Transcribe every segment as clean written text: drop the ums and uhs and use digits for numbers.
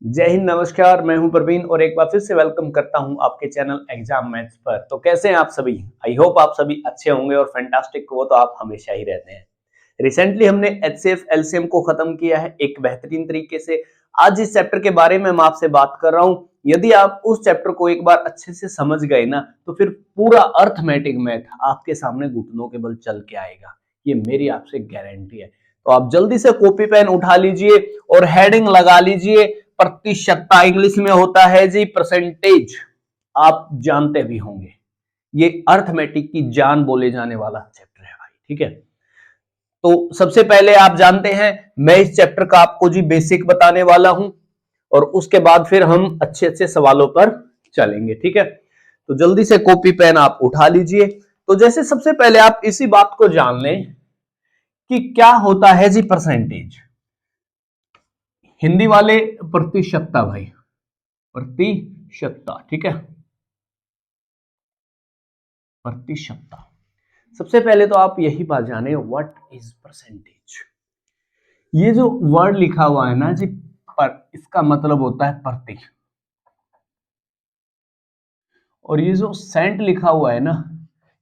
जय हिंद, नमस्कार। मैं हूं प्रवीण और एक बार फिर से वेलकम करता हूं आपके चैनल एग्जाम मैथ्स पर। तो कैसे हैं आप सभी? आई होप आप सभी अच्छे होंगे और फैंटास्टिक वो तो आप हमेशा ही रहते हैं। रिसेंटली हमने एचसीएफ एलसीएम को खत्म किया है एक बेहतरीन तरीके से। आज इस चैप्टर के बारे में मैं आपसे बात कर रहा हूं। यदि आप उस चैप्टर को एक बार अच्छे से समझ गए ना, तो फिर पूरा अर्थमेटिक मैथ आपके सामने घुटनों के बल चल के आएगा। ये मेरी आपसे गारंटी है। तो आप जल्दी से कॉपी पेन उठा लीजिए और हेडिंग लगा लीजिए प्रतिशतता। इंग्लिश में होता है जी परसेंटेज। आप जानते भी होंगे, ये अर्थमेटिक की जान बोले जाने वाला चैप्टर है भाई। ठीक है, तो सबसे पहले आप जानते हैं मैं इस चैप्टर का आपको जी बेसिक बताने वाला हूं और उसके बाद फिर हम अच्छे अच्छे सवालों पर चलेंगे। ठीक है, तो जल्दी से कॉपी पेन आप उठा लीजिए। तो जैसे सबसे पहले आप इसी बात को जान लें कि क्या होता है जी परसेंटेज। हिंदी वाले प्रतिशतता भाई, प्रतिशतता। ठीक है, प्रतिशतता। सबसे पहले तो आप यही बात जाने व्हाट इज परसेंटेज। ये जो वर्ड लिखा हुआ है ना जी पर, इसका मतलब होता है प्रति, और ये जो सेंट लिखा हुआ है ना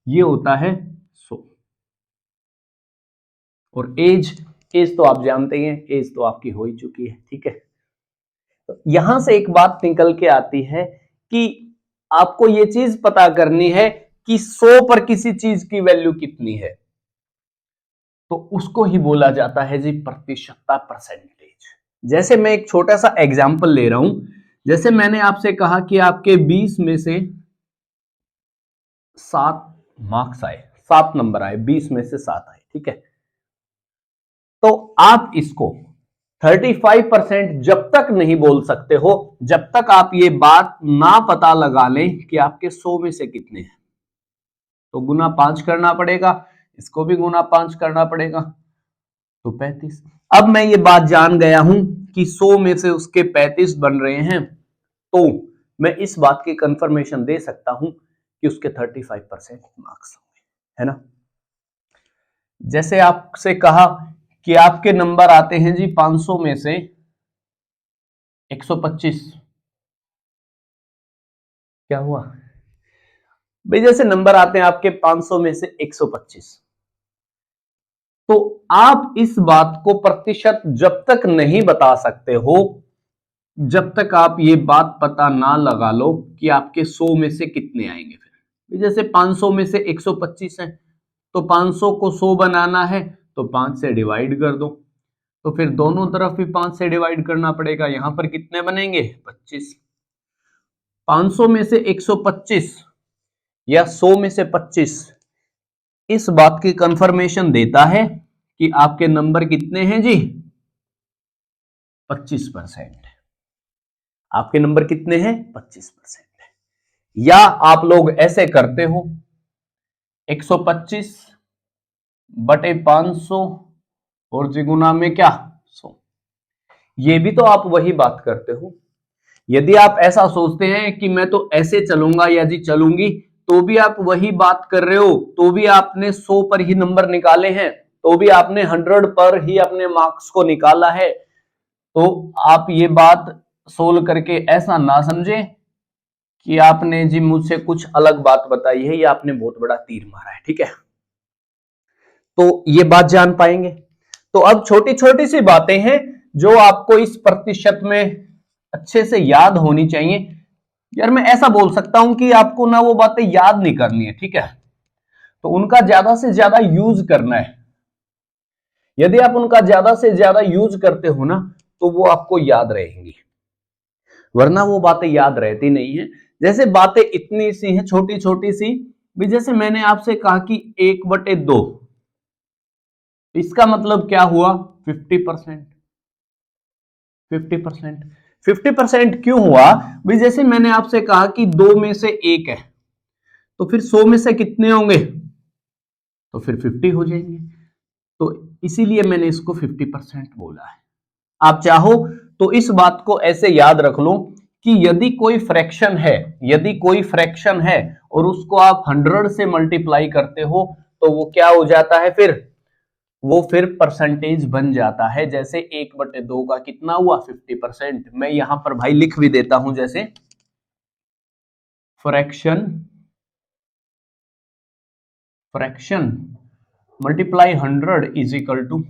ये होता है 100। और एज, एज तो आप जानते ही हैं, एज तो आपकी हो ही चुकी है। ठीक है, तो यहां से एक बात निकल के आती है कि आपको ये चीज पता करनी है कि 100 पर किसी चीज की वैल्यू कितनी है, तो उसको ही बोला जाता है जी प्रतिशतता, परसेंटेज। जैसे मैं एक छोटा सा एग्जांपल ले रहा हूं। जैसे मैंने आपसे कहा कि आपके 20 में से 7 मार्क्स आए, 7 नंबर आए, 20 में से 7 आए। ठीक है, तो आप इसको 35% जब तक नहीं बोल सकते हो जब तक आप ये बात ना पता लगा लें कि आपके 100 में से कितने हैं। तो गुना 5 करना पड़ेगा, इसको भी गुना 5 करना पड़ेगा, तो 35। अब मैं ये बात जान गया हूं कि 100 में से उसके 35 बन रहे हैं, तो मैं इस बात की कंफर्मेशन दे सकता हूं कि उसके 35% मार्क्स होंगे, है ना। जैसे आपसे कहा कि आपके नंबर आते हैं जी 500 में से 125। क्या हुआ भाई? जैसे नंबर आते हैं आपके 500 में से 125, तो आप इस बात को प्रतिशत जब तक नहीं बता सकते हो जब तक आप ये बात पता ना लगा लो कि आपके 100 में से कितने आएंगे। फिर जैसे 500 में से 125 है, तो 500 को 100 बनाना है तो 5 से डिवाइड कर दो, तो फिर दोनों तरफ भी 5 से डिवाइड करना पड़ेगा। यहां पर कितने बनेंगे? 25। 500 में से 125 या 100 में से 25 इस बात की कंफर्मेशन देता है कि आपके नंबर कितने हैं जी? 25%। आपके नंबर कितने हैं? 25%। या आप लोग ऐसे करते हो 125 बटे 500 और जिगुना में क्या? 100। ये भी तो आप वही बात करते हो। यदि आप ऐसा सोचते हैं कि मैं तो ऐसे चलूंगा या जी चलूंगी, तो भी आप वही बात कर रहे हो, तो भी आपने 100 पर ही नंबर निकाले हैं, तो भी आपने 100 पर ही अपने मार्क्स को निकाला है। तो आप ये बात सोल्व करके ऐसा ना समझे कि आपने जी मुझसे कुछ अलग बात बताई है या आपने बहुत बड़ा तीर मारा है। ठीक है, तो ये बात जान पाएंगे। तो अब छोटी छोटी सी बातें हैं जो आपको इस प्रतिशत में अच्छे से याद होनी चाहिए। यार मैं ऐसा बोल सकता हूं कि आपको ना वो बातें याद नहीं करनी है, ठीक है, तो उनका ज्यादा से ज्यादा यूज करना है। यदि आप उनका ज्यादा से ज्यादा यूज करते हो ना, तो वो आपको याद रहेंगी, वरना वो बातें याद रहती नहीं है। जैसे बातें इतनी सी हैं, छोटी छोटी सी भी। जैसे मैंने आपसे कहा कि 1/2, इसका मतलब क्या हुआ? 50%। 50%। 50% क्यों हुआ भाई? जैसे मैंने आपसे कहा कि 2 में से 1 है, तो फिर 100 में से कितने होंगे? तो फिर 50 हो जाएंगे। तो इसीलिए मैंने इसको 50% बोला है। आप चाहो तो इस बात को ऐसे याद रख लो कि यदि कोई फ्रैक्शन है, यदि कोई फ्रैक्शन है और उसको आप 100 से मल्टीप्लाई करते हो, तो वो क्या हो जाता है? फिर वो फिर परसेंटेज बन जाता है। जैसे 1/2 का कितना हुआ 50%। मैं यहां पर भाई लिख भी देता हूं, जैसे fraction multiply 100 is equal to,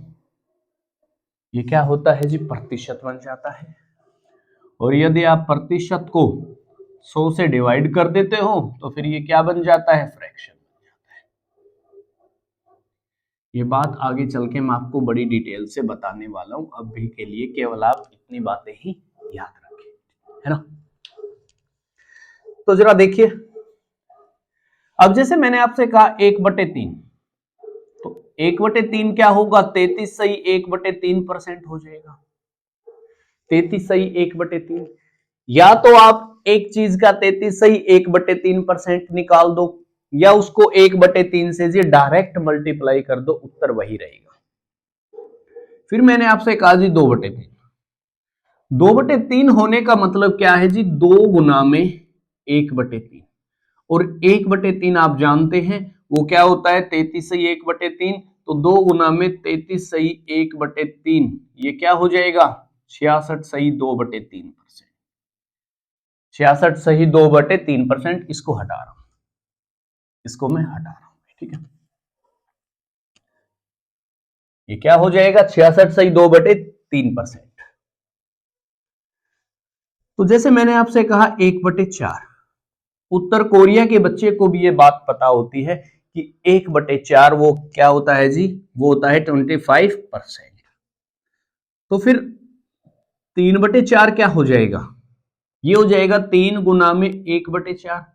ये क्या होता है जी, प्रतिशत बन जाता है। और यदि आप प्रतिशत को 100 से डिवाइड कर देते हो तो फिर ये क्या बन जाता है, फ्रैक्शन। ये बात आगे चल के मैं आपको बड़ी डिटेल से बताने वाला हूं, अभी के लिए केवल आप इतनी बातें ही याद रखें, है ना। तो जरा देखिए, अब जैसे मैंने आपसे कहा 1/3, तो 1/3 क्या होगा, 33 सही 1/3% हो जाएगा। 33 सही 1/3, या तो आप एक चीज का 33 सही 1/3% निकाल दो, या उसको 1/3 से जी डायरेक्ट मल्टीप्लाई कर दो, उत्तर वही रहेगा। फिर मैंने आपसे कहा जी 2/3, 2/3 होने का मतलब क्या है जी, 2 गुना में 1/3, और 1/3 आप जानते हैं वो क्या होता है, 33 सही 1/3, तो 2 गुना में 33 सही 1/3, ये क्या हो जाएगा, 66 सही 2/3%। 66 सही 2/3%, इसको हटा रहा हूं, इसको मैं हटा रहा हूं, ठीक है। ये क्या हो जाएगा, 66 सही 2/3%। तो जैसे मैंने आपसे कहा 1/4, उत्तर कोरिया के बच्चे को भी ये बात पता होती है कि 1/4 वो क्या होता है जी, वो होता है 25%। तो फिर 3/4 क्या हो जाएगा, ये हो जाएगा 3 गुना में 1/4,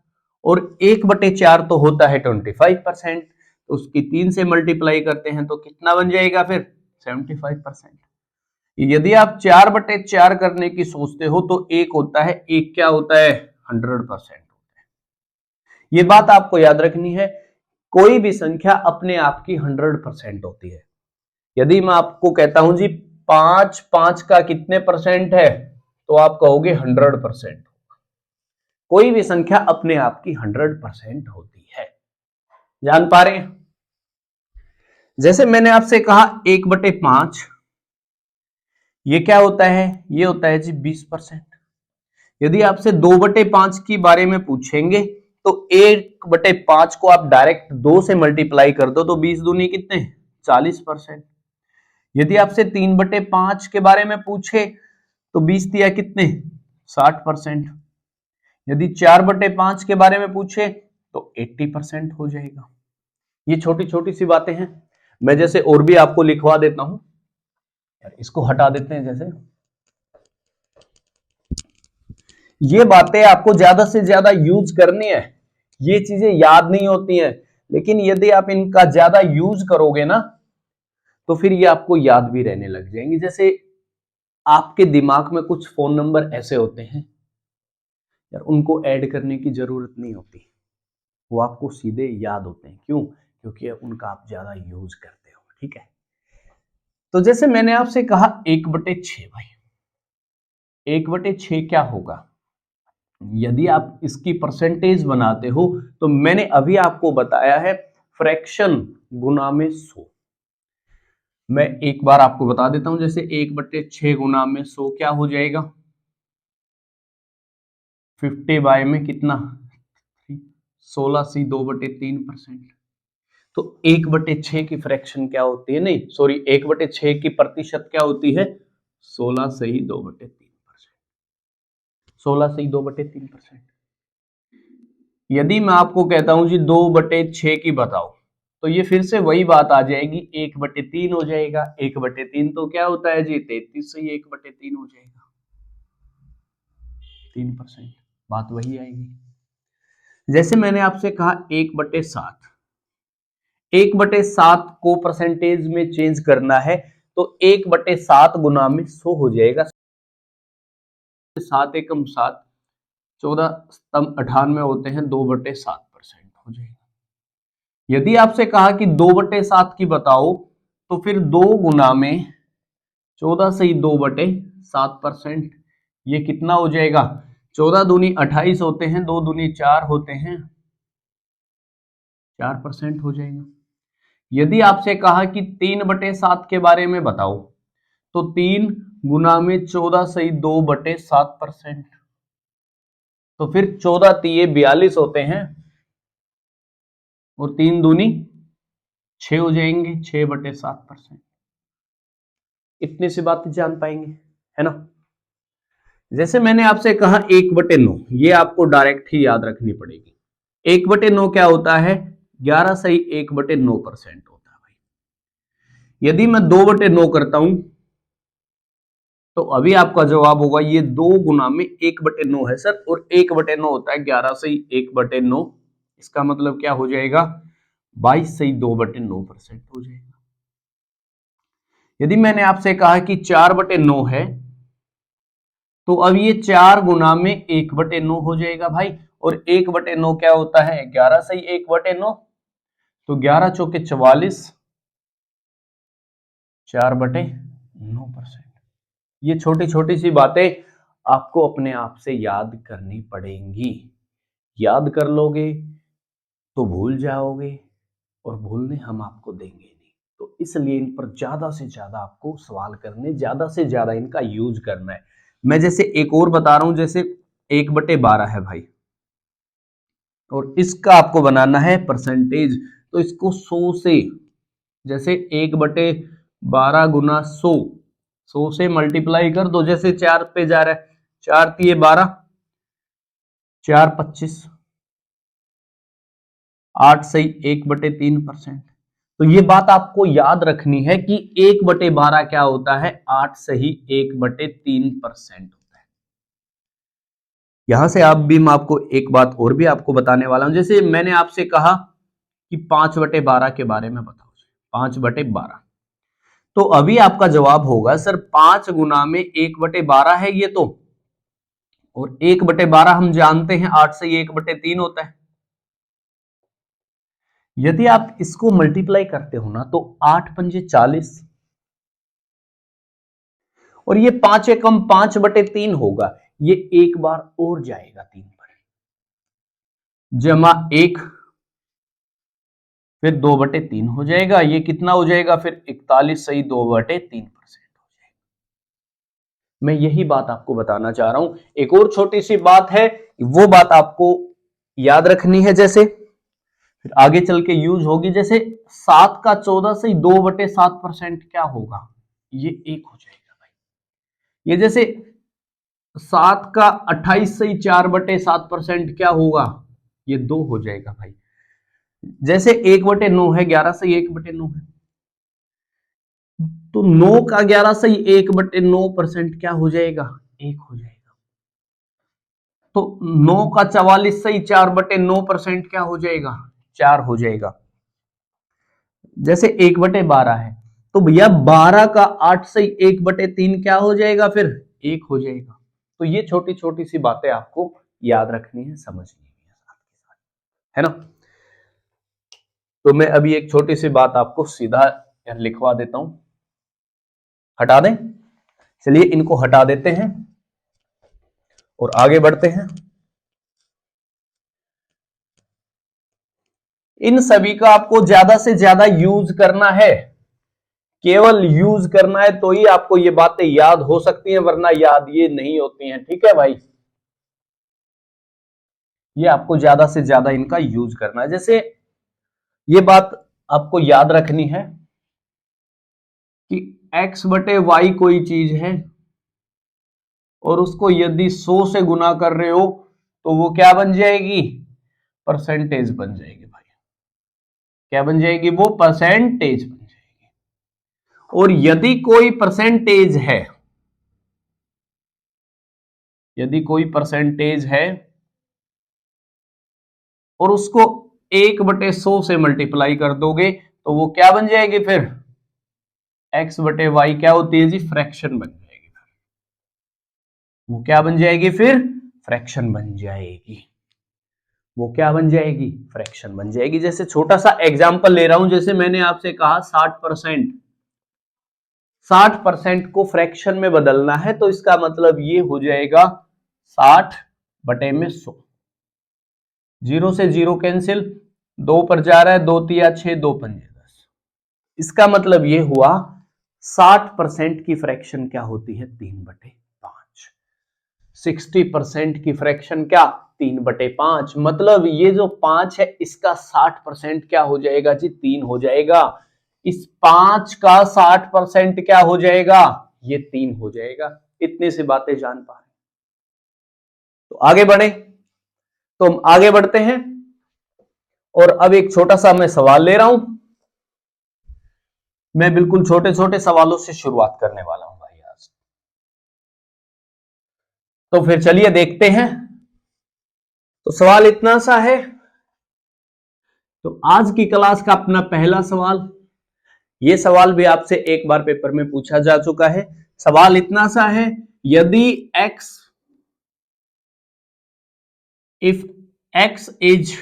और 1/4 तो होता है 25%, तो उसकी 3 से मल्टीप्लाई करते हैं तो कितना बन जाएगा फिर 75%। यदि आप 4/4 करने की सोचते हो तो एक होता है, एक क्या होता है 100%। ये बात आपको याद रखनी है, कोई भी संख्या अपने आप की 100% होती है। यदि मैं आपको कहता हूं जी 5 का कितने परसेंट है, तो आप कहोगे 100%। कोई भी संख्या अपने आप की 100% होती है, जान पा रहे हैं। जैसे मैंने आपसे कहा 1/5, ये क्या होता है, ये होता है जी 20%। यदि आपसे 2/5 के बारे में पूछेंगे तो 1/5 को आप डायरेक्ट 2 से मल्टीप्लाई कर दो, तो 20 दूनी कितने 40%। यदि आपसे 3/5 के बारे में पूछे तो 20 दिया कितने 60%। यदि 4/5 के बारे में पूछे तो 80% हो जाएगा। ये छोटी छोटी सी बातें हैं, मैं जैसे और भी आपको लिखवा देता हूं, इसको हटा देते हैं। जैसे ये बातें आपको ज्यादा से ज्यादा यूज करनी है, ये चीजें याद नहीं होती हैं, लेकिन यदि आप इनका ज्यादा यूज करोगे ना तो फिर ये आपको याद भी रहने लग जाएंगी। जैसे आपके दिमाग में कुछ फोन नंबर ऐसे होते हैं यार, उनको ऐड करने की जरूरत नहीं होती, वो आपको सीधे याद होते हैं। क्यों, क्योंकि उनका आप ज्यादा यूज करते हो, ठीक है। तो जैसे मैंने आपसे कहा 1/6, भाई 1/6 क्या होगा, यदि आप इसकी परसेंटेज बनाते हो तो मैंने अभी आपको बताया है फ्रैक्शन गुना में 100। मैं एक बार आपको बता देता हूं, जैसे 1/6 गुना में 100 क्या हो जाएगा, 50 बाय में कितना 16 सी 2/3%। तो 1/6 की फ्रैक्शन क्या होती है, नहीं सॉरी 1/6 की प्रतिशत क्या होती है, 16 सही 2/3%। 16 सही 2/3%। यदि मैं आपको कहता हूं जी 2/6 की बताओ, तो ये फिर से वही बात आ जाएगी, 1/3 हो जाएगा। 1/3 तो क्या होता है जी 33 सही 1/3 हो जाएगा, 3%, बात वही आएगी। जैसे मैंने आपसे कहा 1/7, 1/7 को परसेंटेज में चेंज करना है तो 1/7 गुना में 100 हो जाएगा। 7 एकम 7, 14 स्तंभ 98 होते हैं, 2/7% हो जाएगा। यदि आपसे कहा कि 2/7 की बताओ, तो फिर 2 गुना में 14 सही 2/7%, ये कितना हो जाएगा, 14 दूनी 28 होते हैं, 2 दूनी 4 होते हैं, 4% हो जाएगा। यदि आपसे कहा कि 3/7 के बारे में बताओ, तो 3 गुना में 14 सही 2/7%। तो फिर 14 तिये 42 होते हैं और 3 दूनी 6 हो जाएंगे, 6/7%। इतनी सी बात जान पाएंगे, है ना। जैसे मैंने आपसे कहा 1/9, ये आपको डायरेक्ट ही याद रखनी पड़ेगी। 1/9 क्या होता है? 11 सही 1/9% होता है भाई। यदि मैं 2/9 करता हूं तो अभी आपका जवाब होगा ये 2 गुना में 1/9 है सर, और 1/9 होता है 11 सही 1/9। इसका मतलब क्या हो जाएगा? 22 सही 2/9% हो जाएगा। यदि मैंने आपसे कहा कि 4/9 है, तो अब ये 4 गुना में 1/9 हो जाएगा भाई, और 1/9 क्या होता है? 11 सही 1/9। तो 11 चौके 44, 4/9%। ये छोटी छोटी सी बातें आपको अपने आप से याद करनी पड़ेंगी। याद कर लोगे तो भूल जाओगे, और भूलने हम आपको देंगे नहीं। तो इसलिए इन पर ज्यादा से ज्यादा आपको सवाल करने, ज्यादा से ज्यादा इनका यूज करना है। मैं जैसे एक और बता रहा हूं, जैसे 1/12 है भाई, और इसका आपको बनाना है परसेंटेज। तो इसको 100 से, जैसे 1/12 गुना 100 से मल्टीप्लाई कर दो। जैसे 4 पे जा रहा है, 4 तिये 12, 4 25, 8 सही 1/3%। तो ये बात आपको याद रखनी है कि 1/12 क्या होता है? 8 सही 1/3% होता है। यहां से आप भी, मैं आपको एक बात और भी आपको बताने वाला हूं। जैसे मैंने आपसे कहा कि 5/12 के बारे में बताओ, 5/12। तो अभी आपका जवाब होगा सर 5 गुना में 1/12 है ये तो, और 1/12 हम जानते हैं 8 से 1/3 होता है। यदि आप इसको मल्टीप्लाई करते हो ना, तो 8 पंजे 40, और ये 5 एकम 5/3 होगा। ये एक बार और जाएगा 3 पर, जमा 1, फिर 2/3 हो जाएगा। ये कितना हो जाएगा फिर? 41 सही 2/3% हो जाएगा। मैं यही बात आपको बताना चाह रहा हूं। एक और छोटी सी बात है, वो बात आपको याद रखनी है, जैसे फिर आगे चल के यूज होगी। जैसे 7 का 14 से 2/7% क्या होगा? ये 1 हो जाएगा भाई। ये जैसे 7 का 28 से 4/7% क्या होगा? ये 2 हो जाएगा भाई। जैसे 1/9 है, 11 से 1/9 है, तो 9 का 11 से 1/9% क्या हो जाएगा? 1 हो जाएगा। तो 9 का 44 से 4/9% क्या हो जाएगा? 4 हो जाएगा। जैसे 1/12 है, तो भैया 12 का 8 से 1/3 क्या हो जाएगा? फिर 1 हो जाएगा। तो ये छोटी छोटी सी बातें आपको याद रखनी है, समझनी है साथ के साथ, है ना। तो मैं अभी एक छोटी सी बात आपको सीधा लिखवा देता हूं, हटा दें। चलिए इनको हटा देते हैं और आगे बढ़ते हैं। इन सभी का आपको ज्यादा से ज्यादा यूज करना है, केवल यूज करना है, तो ही आपको ये बातें याद हो सकती हैं, वरना याद ये नहीं होती हैं। ठीक है भाई, ये आपको ज्यादा से ज्यादा इनका यूज करना है। जैसे ये बात आपको याद रखनी है कि x/y कोई चीज है, और उसको यदि 100 से गुना कर रहे हो, तो वो क्या बन जाएगी? परसेंटेज बन जाएगी भाई। क्या बन जाएगी? वो परसेंटेज बन जाएगी। और यदि कोई परसेंटेज है, यदि कोई परसेंटेज है और उसको 1/100 से मल्टीप्लाई कर दोगे, तो वो क्या बन जाएगी फिर? x/y क्या होती है जी? फ्रैक्शन बन जाएगी। वो क्या बन जाएगी फिर? फ्रैक्शन बन जाएगी। वो क्या बन जाएगी? फ्रैक्शन बन जाएगी। जैसे छोटा सा एग्जांपल ले रहा हूं, जैसे मैंने आपसे कहा 60%, 60% को फ्रैक्शन में बदलना है, तो इसका मतलब ये हो जाएगा 60/100। 0 से 0 कैंसिल, 2 पर जा रहा है, 2 तिया 6, 2 पंजे 10। इसका मतलब ये हुआ 60% की फ्रैक्शन क्या होती है? 3/5। 60% की फ्रैक्शन क्या? 3/5। मतलब ये जो 5 है इसका 60% क्या हो जाएगा जी? 3 हो जाएगा। इस 5 का 60% क्या हो जाएगा? ये 3 हो जाएगा। इतनी सी बातें जान पा रहे, तो आगे बढ़े। तो हम आगे बढ़ते हैं और अब एक छोटा सा मैं सवाल ले रहा हूं। मैं बिल्कुल छोटे छोटे सवालों से शुरुआत करने वाला हूं भाई आज। तो फिर चलिए देखते हैं। तो सवाल इतना सा है। तो आज की क्लास का अपना पहला सवाल, यह सवाल भी आपसे एक बार पेपर में पूछा जा चुका है। सवाल इतना सा है, यदि x, if x is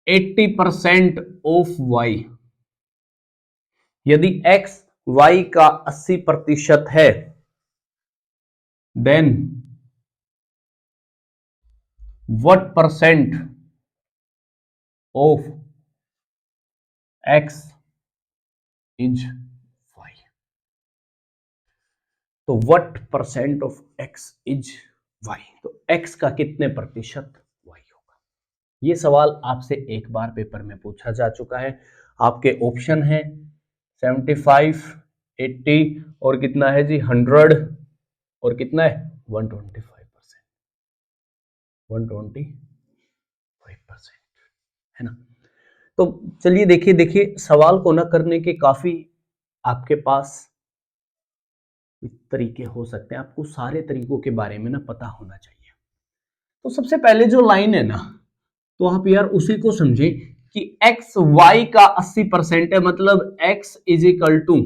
80% of y, यदि x y का 80% है, then what percent of x is y। तो what percent of x is y, तो x का कितने प्रतिशत y होगा। यह सवाल आपसे एक बार पेपर में पूछा जा चुका है। आपके ऑप्शन है 75, 80 और कितना है जी 100 और कितना है 125%, 125% है ना। तो चलिए देखिए देखिए सवाल को ना करने के काफी आपके पास तरीके हो सकते हैं। आपको सारे तरीकों के बारे में ना पता होना चाहिए। तो सबसे पहले जो लाइन है ना, तो आप यार उसी को समझे कि एक्स वाई का 80% है, मतलब x is equal to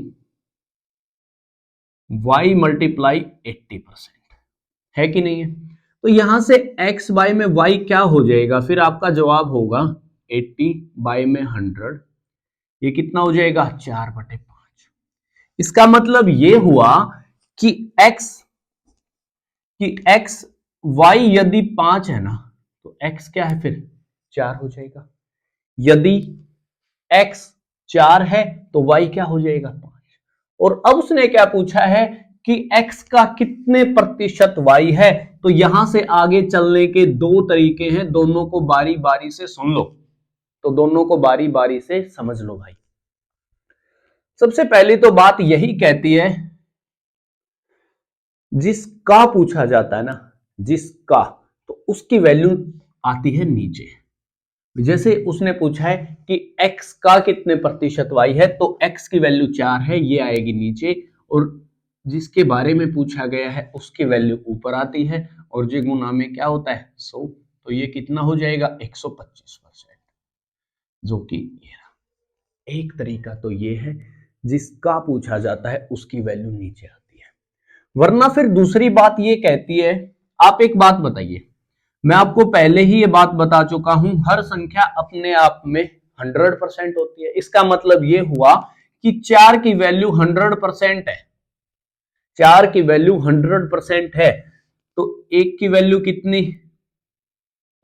y multiply 80%, है कि नहीं है। तो यहां से x बाय में y क्या हो जाएगा, फिर आपका जवाब होगा 80 बाय में 100, ये कितना हो जाएगा 4/5। इसका मतलब ये हुआ कि x y यदि 5 है ना, तो x क्या है फिर 4 हो जाएगा। यदि x 4 है तो y क्या हो जाएगा 5। और अब उसने क्या पूछा है कि x का कितने प्रतिशत y है। तो यहां से आगे चलने के दो तरीके हैं, दोनों को बारी बारी से सुन लो। तो दोनों को बारी बारी से समझ लो भाई। सबसे पहली तो बात यही कहती है, जिसका पूछा जाता है ना, जिसका, तो उसकी वैल्यू आती है नीचे। जैसे उसने पूछा है कि x का कितने प्रतिशत y है, तो x की वैल्यू 4 है, ये आएगी नीचे। और जिसके बारे में पूछा गया है उसकी वैल्यू ऊपर आती है, और जो गुना में क्या होता है 100, तो ये कितना हो जाएगा 125%, जो कि एक तरीका तो ये है, जिसका पूछा जाता है उसकी वैल्यू नीचे आती है। वरना फिर दूसरी बात ये कहती है, आप एक बात बताइए, मैं आपको पहले ही ये बात बता चुका हूं, हर संख्या अपने आप में 100% होती है। इसका मतलब ये हुआ कि 4 की वैल्यू 100% है, 4 की वैल्यू 100% है, तो एक की वैल्यू कितनी,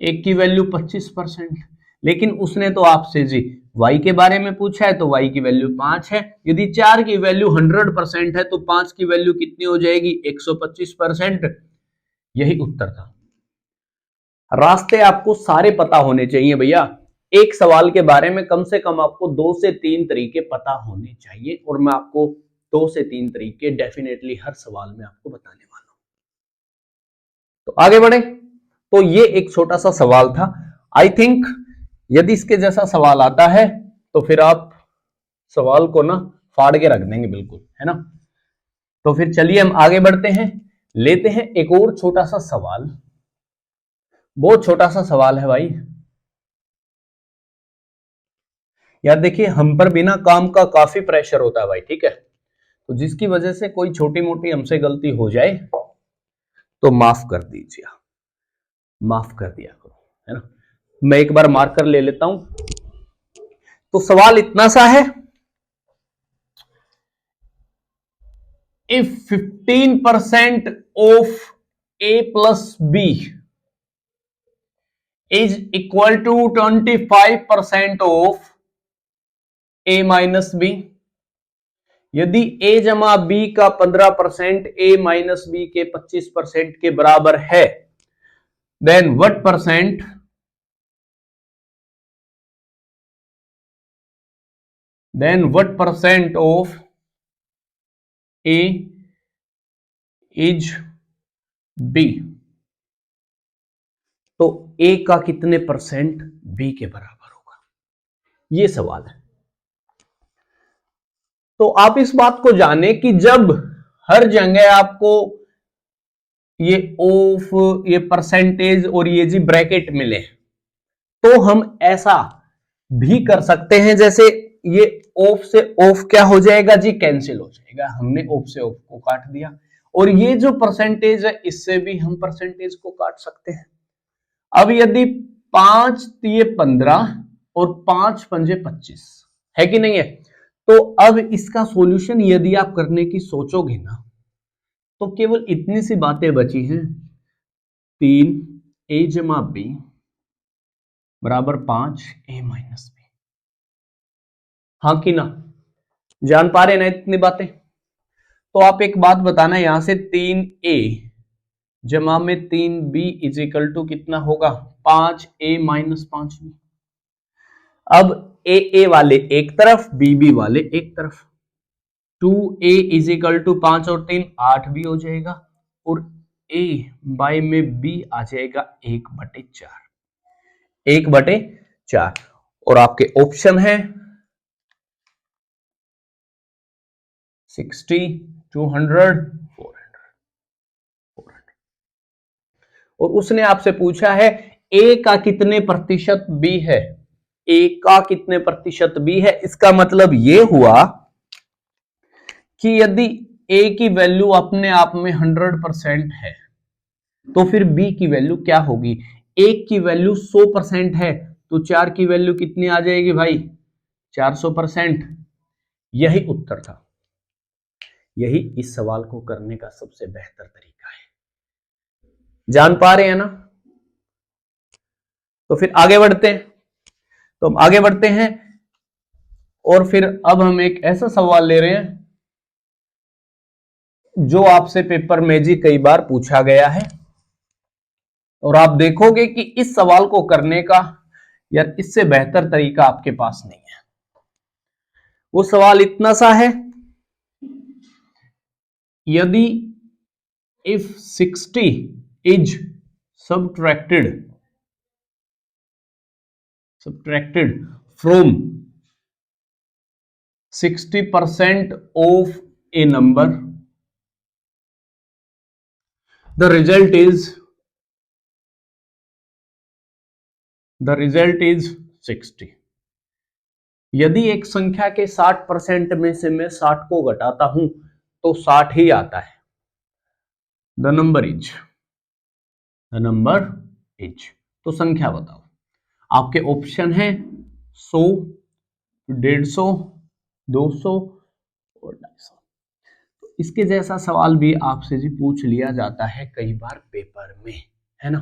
एक की वैल्यू 25%। लेकिन उसने तो आपसे जी y के बारे में पूछा है, तो y की वैल्यू 5 है। यदि 4 की वैल्यू 100% है तो 5 की वैल्यू कितनी हो जाएगी 125%। यही उत्तर था। रास्ते आपको सारे पता होने चाहिए भैया। एक सवाल के बारे में कम से कम आपको 2 से 3 तरीके पता होने चाहिए, और मैं आपको 2 से 3 तरीके डेफिनेटली हर सवाल में आपको बताने वाला हूं। तो आगे बढ़े। तो ये एक छोटा सा सवाल था। आई थिंक यदि इसके जैसा सवाल आता है तो फिर आप सवाल को ना फाड़ के रख देंगे बिल्कुल, है ना। तो फिर चलिए हम आगे बढ़ते हैं, लेते हैं एक और छोटा सा सवाल। बहुत छोटा सा सवाल है भाई। यार देखिए, हम पर बिना काम का काफी प्रेशर होता है भाई, ठीक है। तो जिसकी वजह से कोई छोटी मोटी हमसे गलती हो जाए तो माफ कर दीजिए, माफ कर दिया करो, है ना। मैं एक बार मार्कर ले लेता हूं। तो सवाल इतना सा है, if 15% of a plus b is equal to 25% of a minus b. यदि a जमा बी का 15% a माइनस बी के 25% के बराबर है, then what percent of a is b। तो a का कितने परसेंट b के बराबर होगा, ये सवाल है। तो आप इस बात को जाने कि जब हर जगह आपको ये ऑफ, ये परसेंटेज और ये जी ब्रैकेट मिले, तो हम ऐसा भी कर सकते हैं, जैसे ये ऑफ से ऑफ क्या हो जाएगा जी, कैंसिल हो जाएगा। हमने ऑफ से ऑफ को काट दिया, और ये जो परसेंटेज है इससे भी हम परसेंटेज को काट सकते हैं। अब यदि 5 तिये 15 और 5 पंजे 25 है कि नहीं है, तो अब इसका सॉल्यूशन यदि आप करने की सोचोगे ना, तो केवल इतनी सी बातें बची हैं, 3 a जमा b बराबर 5 a माइनस बी। हाँ कि ना, जान पा रहे ना इतनी बातें? तो आप एक बात बताना, यहां से 3a जमा में 3b इज इक्वल टू कितना होगा, 5a माइनस 5b। अब a वाले एक तरफ, b वाले एक तरफ, 2a इज इक्वल टू 5 और 3 8 भी हो जाएगा, और a बाय में b आ जाएगा 1/4, 1/4। और आपके ऑप्शन है 60, 200, 400। और उसने आपसे पूछा है a का कितने प्रतिशत b है, a का कितने प्रतिशत b है। इसका मतलब ये हुआ कि यदि a की वैल्यू अपने आप में 100% है, तो फिर b की वैल्यू क्या होगी। 1 की वैल्यू 100% है, तो 4 की वैल्यू कितनी आ जाएगी भाई, 400%। यही उत्तर था। यही इस सवाल को करने का सबसे बेहतर तरीका है। जान पा रहे हैं ना? तो फिर आगे बढ़ते हैं। तो हम आगे बढ़ते हैं, और फिर अब हम एक ऐसा सवाल ले रहे हैं जो आपसे पेपर में जी कई बार पूछा गया है, और आप देखोगे कि इस सवाल को करने का यार इससे बेहतर तरीका आपके पास नहीं है। वो सवाल इतना सा है, यदि if 60 is subtracted from 60% of a number, the result is 60। यदि एक संख्या के 60% में से मैं 60 को घटाता हूं तो 60 ही आता है। द नंबर इज तो संख्या बताओ। आपके ऑप्शन है 100, 150, 200 और 250। तो इसके जैसा सवाल भी आपसे जी पूछ लिया जाता है कई बार पेपर में, है ना।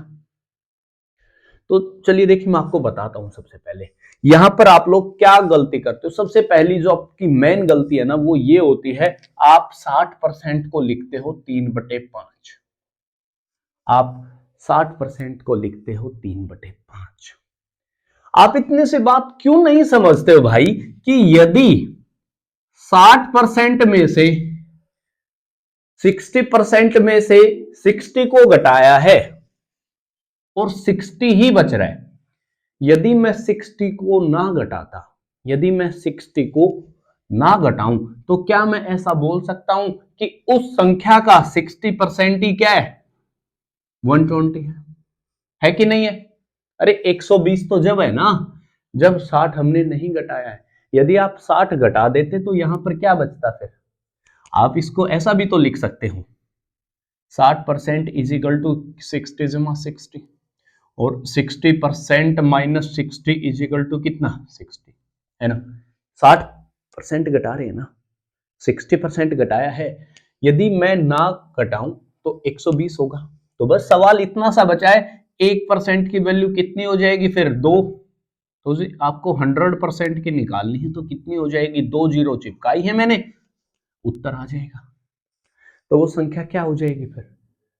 तो चलिए देखिए, मैं आपको बताता हूं। सबसे पहले यहां पर आप लोग क्या गलती करते हो। सबसे पहली जो आपकी मेन गलती है ना, वो ये होती है, आप 60% को लिखते हो 3/5। आप 60% को लिखते हो 3/5। आप इतने से बात क्यों नहीं समझते हो भाई, कि यदि 60% में से 60% में से 60 को घटाया है और 60 ही बच रहा है, यदि मैं 60 को ना घटाऊं, तो क्या मैं ऐसा बोल सकता हूं कि उस संख्या का 60% ही क्या है, 120 है कि नहीं है। अरे 120 तो जब है ना, जब 60 हमने नहीं घटाया है। यदि आप 60 घटा देते तो यहां पर क्या बचता फिर। आप इसको ऐसा भी तो लिख सकते हो, 60% इज इक्वल टू 60 जमा 60, और 60% माइनस 60 इज इक्वल टू कितना, 60, है ना। 60% घटा रहे हैं ना, 60% घटाया है, यदि मैं ना घटाऊं तो 120 होगा। तो बस सवाल इतना सा बचा है, 1% की वैल्यू कितनी हो जाएगी फिर, 2। तो जी आपको 100% की निकालनी है, तो कितनी हो जाएगी, 2 जीरो चिपकाई है मैंने, उत्तर आ जाएगा। तो वो संख्या क्या हो जाएगी फिर,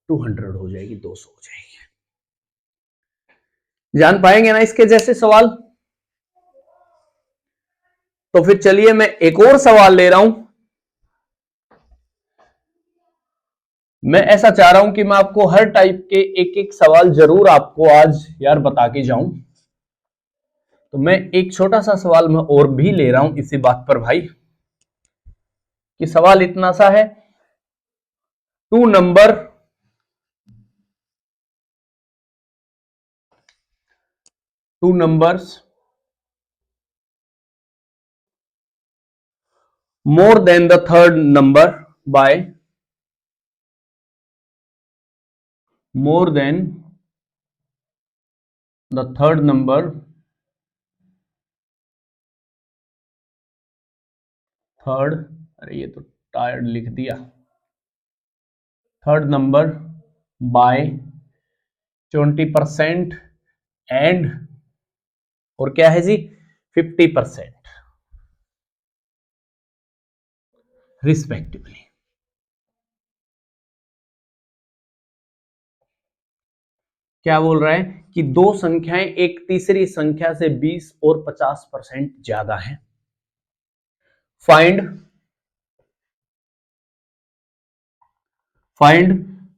200 हो जाएगी, 200 हो जाएगी। जान पाएंगे ना इसके जैसे सवाल। तो फिर चलिए मैं एक और सवाल ले रहा हूं। मैं ऐसा चाह रहा हूं कि मैं आपको हर टाइप के एक एक सवाल जरूर आपको आज यार बता के जाऊं। तो मैं एक छोटा सा सवाल मैं और भी ले रहा हूं इसी बात पर भाई, कि सवाल इतना सा है, two numbers more than the third number by more than the third number third, अरे ये तो टायर्ड लिख दिया, थर्ड नंबर बाय 20% एंड, और क्या है जी, 50% रिस्पेक्टिवली। क्या बोल रहा है कि दो संख्याएं एक तीसरी संख्या से 20 और 50% ज्यादा है। Find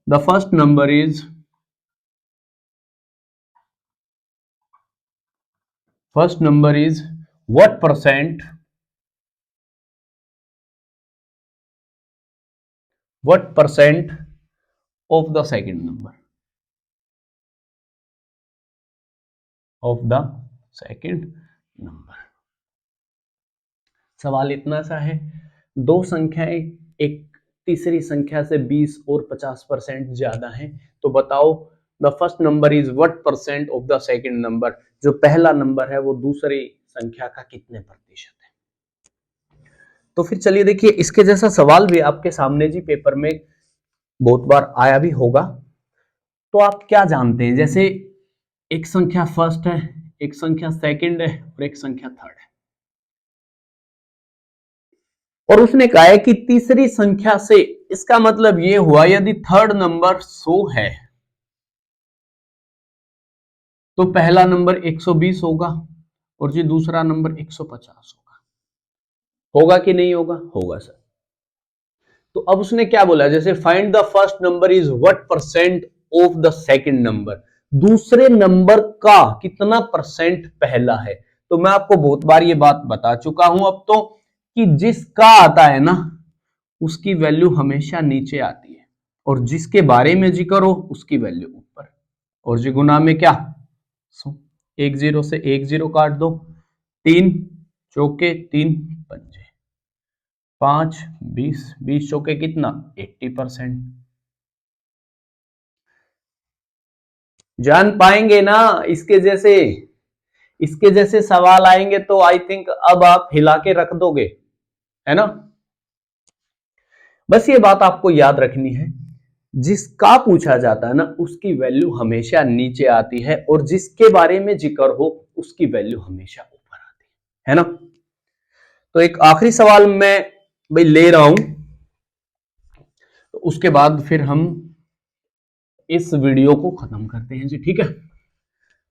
the first number is what percent of the second number सवाल इतना सा है, दो संख्याएं एक तीसरी संख्या से 20 और 50% ज्यादा हैं, तो बताओ the first number is what percent of the second number, जो पहला नंबर है वो दूसरी संख्या का कितने प्रतिशत है। तो फिर चलिए देखिए, इसके जैसा सवाल भी आपके सामने जी पेपर में बहुत बार आया भी होगा। तो आप क्या जानते हैं, जैसे एक संख्या फर्स्ट है, एक संख्या सेकंड है और एक संख्या थर्ड है, और उसने कहा है कि तीसरी संख्या से, इसका मतलब यह हुआ यदि थर्ड नंबर 100 है तो पहला नंबर 120 होगा और जी दूसरा नंबर 150 होगा कि नहीं होगा, होगा सर। तो अब उसने क्या बोला, जैसे find the first number is what percent of the second number, दूसरे नंबर का कितना परसेंट पहला है। तो मैं आपको बहुत बार ये बात बता चुका हूं अब तो, कि जिसका आता है ना उसकी वैल्यू हमेशा नीचे आती है, और जिसके बारे में जिक्र हो उसकी वैल्यू ऊपर। और जी गुना में क्या, एक जीरो से एक जीरो काट दो, तीन चौके तीन पंजे, 5 20 20 चौके कितना, 80%। जान पाएंगे ना इसके जैसे सवाल आएंगे तो आई थिंक अब आप हिला के रख दोगे, है ना। बस ये बात आपको याद रखनी है, जिसका पूछा जाता है ना उसकी वैल्यू हमेशा नीचे आती है, और जिसके बारे में जिक्र हो उसकी वैल्यू हमेशा ऊपर आती है ना। तो एक आखिरी सवाल मैं भाई ले रहा हूं, तो उसके बाद फिर हम इस वीडियो को खत्म करते हैं जी, ठीक है।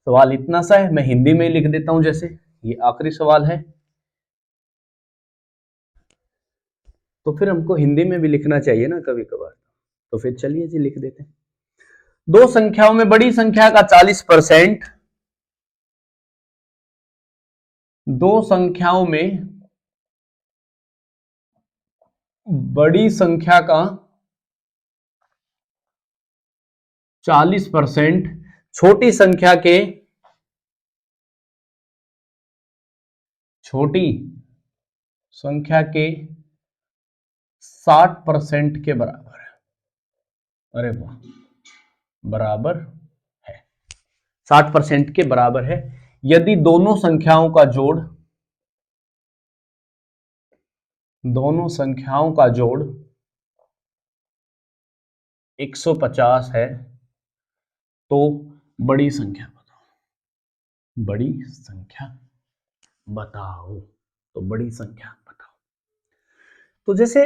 सवाल इतना सा है, मैं हिंदी में लिख देता हूं, जैसे ये आखिरी सवाल है तो फिर हमको हिंदी में भी लिखना चाहिए ना कभी कभार। तो फिर चलिए जी लिख देते हैं, दो संख्याओं में बड़ी संख्या का 40%, दो संख्याओं में बड़ी संख्या का 40%, छोटी संख्या के छोटी संख्या के 60% के बराबर है। अरे वाह, बराबर है, 60% के बराबर है यदि दोनों संख्याओं का जोड़ 150 है, तो बड़ी संख्या बताओ, बड़ी संख्या बताओ, तो बड़ी संख्या बताओ। तो जैसे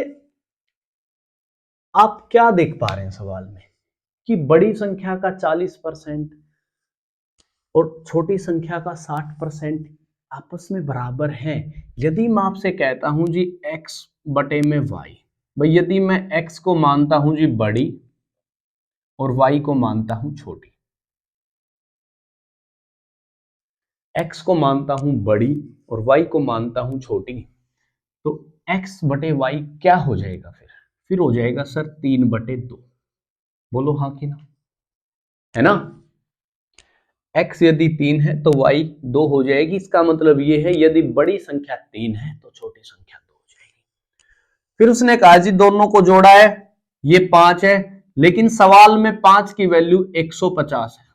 आप क्या देख पा रहे हैं सवाल में कि बड़ी संख्या का 40% और छोटी संख्या का 60% आपस में बराबर हैं। यदि मैं आपसे कहता हूं जी x बटे में y, भाई यदि मैं x को मानता हूं जी बड़ी और y को मानता हूं छोटी, x को मानता हूं बड़ी और y को मानता हूं छोटी, तो x बटे y क्या हो जाएगा? फिर हो जाएगा सर 3/2। बोलो हाँ कि ना, है ना। x यदि 3 है तो y 2 हो जाएगी। इसका मतलब ये है यदि बड़ी संख्या 3 है तो छोटी संख्या 2 हो जाएगी। फिर उसने कहा जी दोनों को जोड़ा है, ये 5 है, लेकिन सवाल में 5 की वैल्यू 150 है।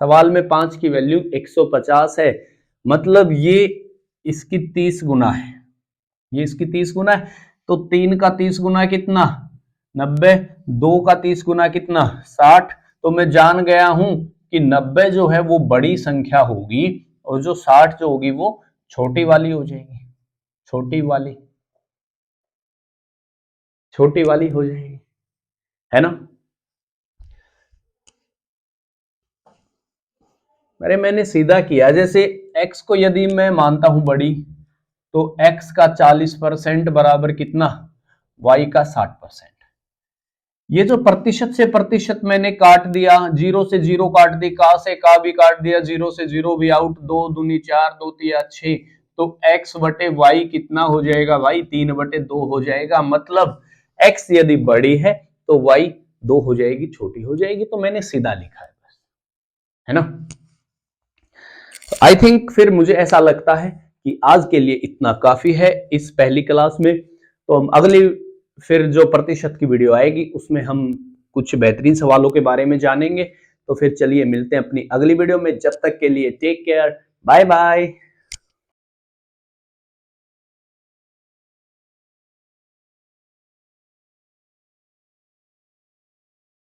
सवाल में 5 की वैल्यू 150 है, मतलब ये इसकी 30 गुना है, ये इसकी 30 गुना है। तो 3 का 30 गुना कितना? 90। 2 का 30 गुना कितना? 60। तो मैं जान गया हूं कि 90 जो है वो बड़ी संख्या होगी और जो 60 जो होगी वो छोटी वाली हो जाएगी। छोटी वाली हो जाएगी, है ना। अरे मैंने सीधा किया, जैसे x को यदि मैं मानता हूं बड़ी, तो x का 40% बराबर कितना? y का 60%। ये जो प्रतिशत से प्रतिशत मैंने काट दिया, 0 से 0 काट दी, का से का भी काट दिया, 0 से 0 भी आउट, 2 दूनी 4, 2 तिया 6, तो x बटे वाई कितना हो जाएगा भाई? 3/2 हो जाएगा। मतलब x यदि बड़ी है तो y 2 हो जाएगी, छोटी हो जाएगी। तो मैंने सीधा लिखा है बस, है ना। आई थिंक फिर मुझे ऐसा लगता है कि आज के लिए इतना काफी है इस पहली क्लास में। तो हम अगली फिर जो प्रतिशत की वीडियो आएगी उसमें हम कुछ बेहतरीन सवालों के बारे में जानेंगे। तो फिर चलिए मिलते हैं अपनी अगली वीडियो में, जब तक के लिए टेक केयर, बाय बाय।